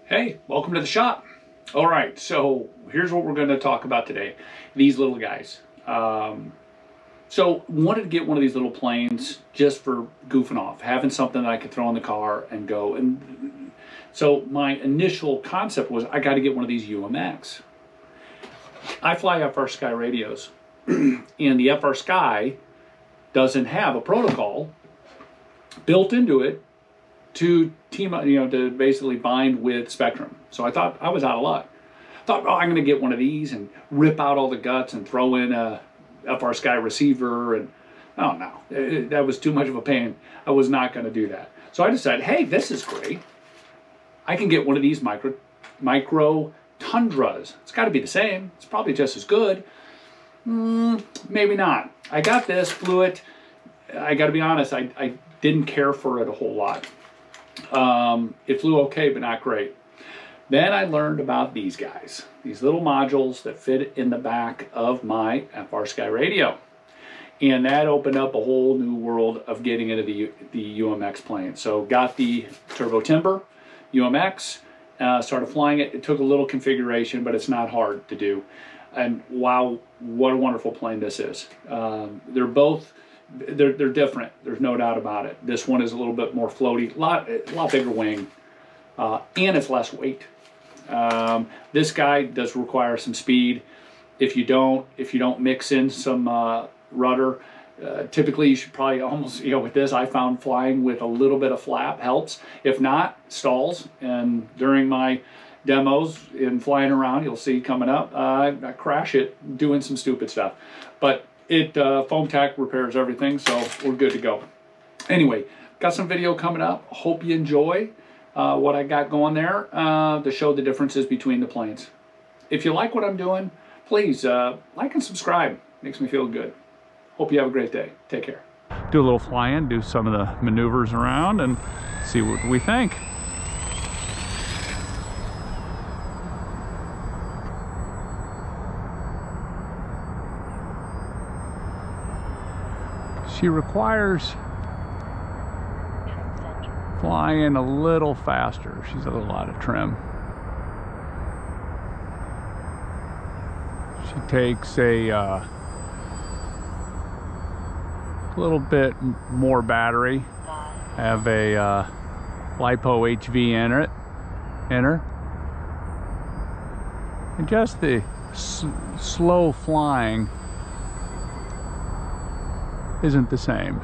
Hey, welcome to the shop. All right, so here's what we're going to talk about today. These little guys. So wanted to get one of these little planes just for goofing off, having something that I could throw in the car and go. And so my initial concept was I got to get one of these UMX. I fly FR Sky radios, and the FR Sky doesn't have a protocol built into it to team up, to basically bind with Spectrum. So I thought I was out of luck. Thought, oh, I'm going to get one of these and rip out all the guts and throw in a FR Sky receiver, and oh no, that was too much of a pain. I was not going to do that. So I decided, hey, this is great. I can get one of these micro Tundras. It's got to be the same. It's probably just as good. Maybe not. I got this, flew it. I got to be honest, I didn't care for it a whole lot. It flew okay, but not great. Then I learned about these guys, these little modules that fit in the back of my FR Sky radio. And that opened up a whole new world of getting into the UMX plane. So got the Turbo Timber UMX, started flying it. It took a little configuration, but it's not hard to do. And wow, what a wonderful plane this is. They're different. There's no doubt about it. This one is a little bit more floaty, a lot bigger wing, and it's less weight. This guy does require some speed. If you don't mix in some rudder, typically you should probably almost, with this, I found flying with a little bit of flap helps. If not, stalls. And during my demos in flying around, you'll see coming up, I crash it doing some stupid stuff. But it foam tack repairs everything, so we're good to go. Anyway, got some video coming up. Hope you enjoy what I got going there to show the differences between the planes. If you like what I'm doing, please like and subscribe. Makes me feel good. Hope you have a great day. Take care. Do a little flying, do some of the maneuvers around, and see what we think. She requires flying a little faster. She's a little out of trim. She takes a little bit more battery. Have a LiPo HV in her. And just the slow flying isn't the same.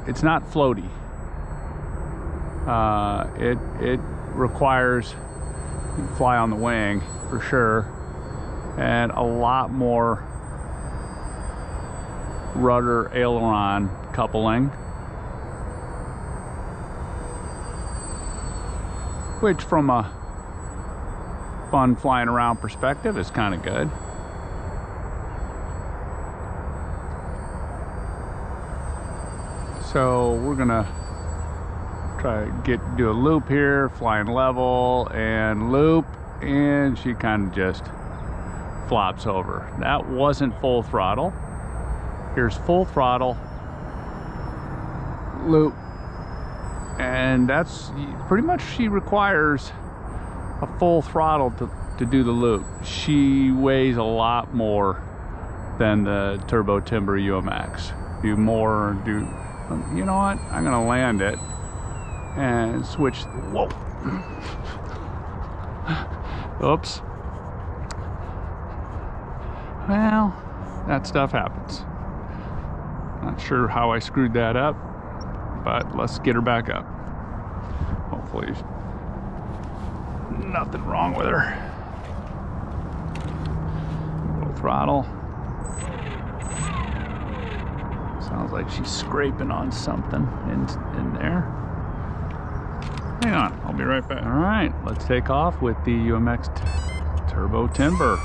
It's not floaty. It requires you fly on the wing for sure, and a lot more rudder aileron coupling, which from a fun flying around perspective is kind of good. So we're gonna try to do a loop here, flying level and loop, and she kind of just flops over. That wasn't full throttle. Here's full throttle, loop, and that's pretty much, she requires a full throttle to do the loop. She weighs a lot more than the Turbo Timber UMX. You know what? I'm gonna land it and switch. Whoa. Oops. Well, that stuff happens. Not sure how I screwed that up, but let's get her back up. Hopefully nothing wrong with her. Full throttle. Sounds like she's scraping on something in there. Hang on, I'll be right back. All right, let's take off with the UMX Turbo Timber.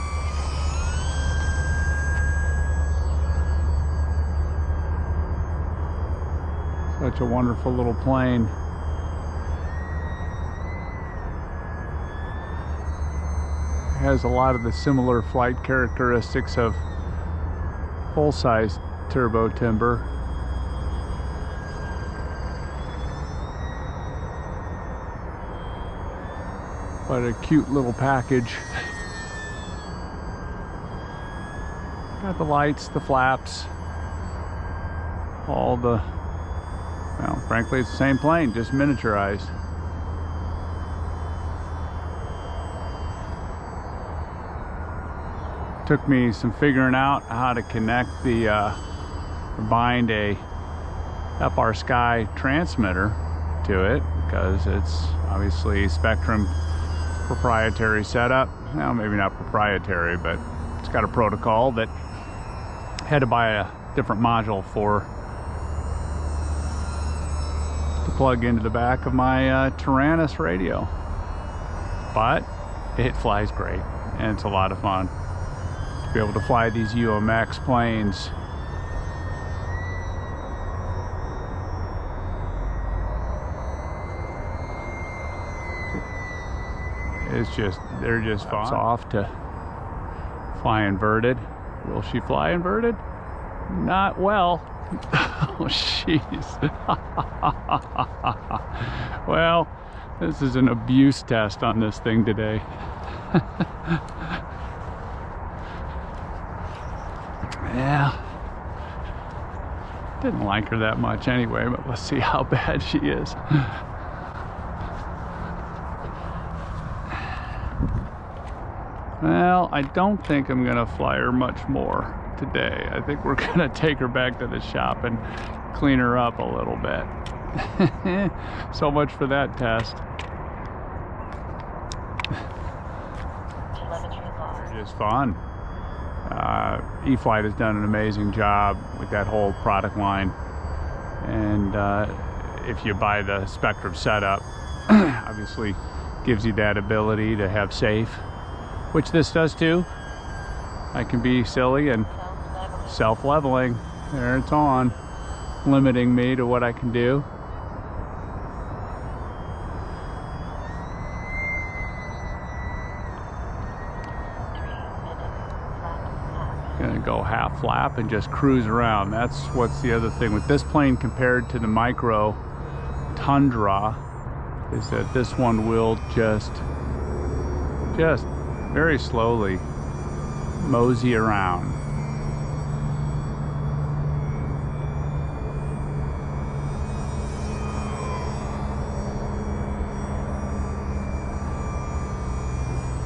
Such a wonderful little plane. Has a lot of the similar flight characteristics of full-size Turbo Timber. What a cute little package. Got the lights, the flaps, all the, well, frankly, it's the same plane, just miniaturized. Took me some figuring out how to connect the, or bind a FR Sky transmitter to it, because it's obviously Spectrum proprietary setup. Well, maybe not proprietary, but it's got a protocol that had to buy a different module for to plug into the back of my Tyrannus radio. But it flies great, and it's a lot of fun to be able to fly these UMX planes. It's just, they're just fun. It's off to fly inverted. Will she fly inverted? Not well. Oh, jeez. Well, this is an abuse test on this thing today. Yeah. Didn't like her that much anyway, but let's see how bad she is. Well, I don't think I'm gonna fly her much more today. I think we're gonna take her back to the shop and clean her up a little bit. So much for that test. It is fun. E-Flite has done an amazing job with that whole product line. And if you buy the Spectrum setup, obviously gives you that ability to have safe, which this does too. I can be silly and self-leveling. There it's on, limiting me to what I can do. Gonna go half flap and just cruise around. That's what's the other thing with this plane compared to the micro Tundra, is that this one will just very slowly mosey around.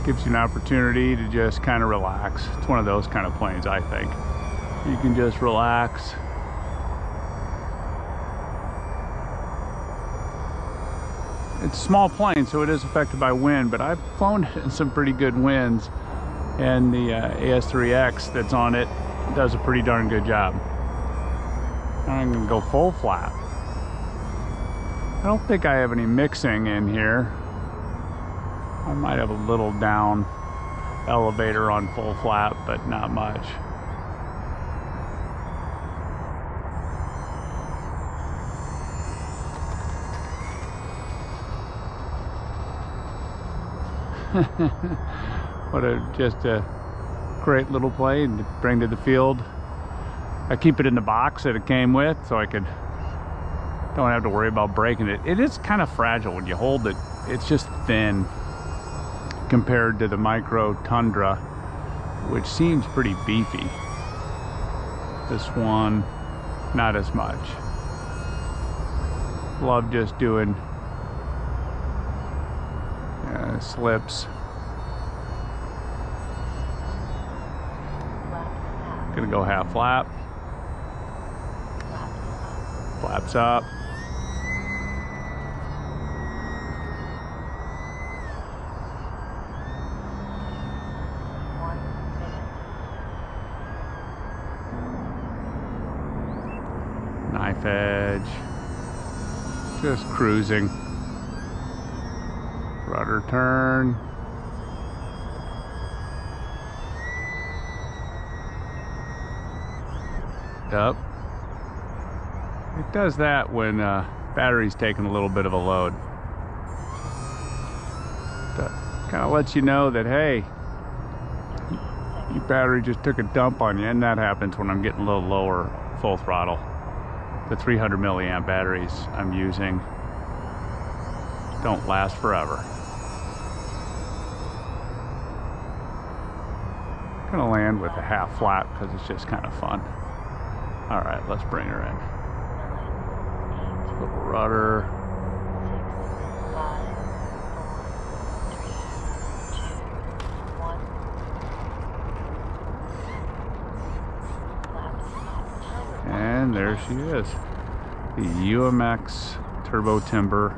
Gives you an opportunity to just kind of relax. It's one of those kind of planes, I think. You can just relax. It's a small plane, so it is affected by wind, but I've flown it in some pretty good winds, and the AS3X that's on it does a pretty darn good job. I'm gonna go full flap. I don't think I have any mixing in here. I might have a little down elevator on full flap, but not much. What just a great little plane to bring to the field. I keep it in the box that it came with, so I don't have to worry about breaking it. It is kind of fragile when you hold it. It's just thin compared to the micro Tundra, which seems pretty beefy. This one, not as much. Love just doing slips. Gonna go half flap. Flaps up. Knife edge. Just cruising. Rudder turn. Up. It does that when battery's taking a little bit of a load. That kind of lets you know that, hey, your battery just took a dump on you, and that happens when I'm getting a little lower full throttle. The 300 milliamp batteries I'm using don't last forever. gonna land with a half flat because it's just kind of fun. All right, let's bring her in. Little rudder. And there she is, the UMX turbo timber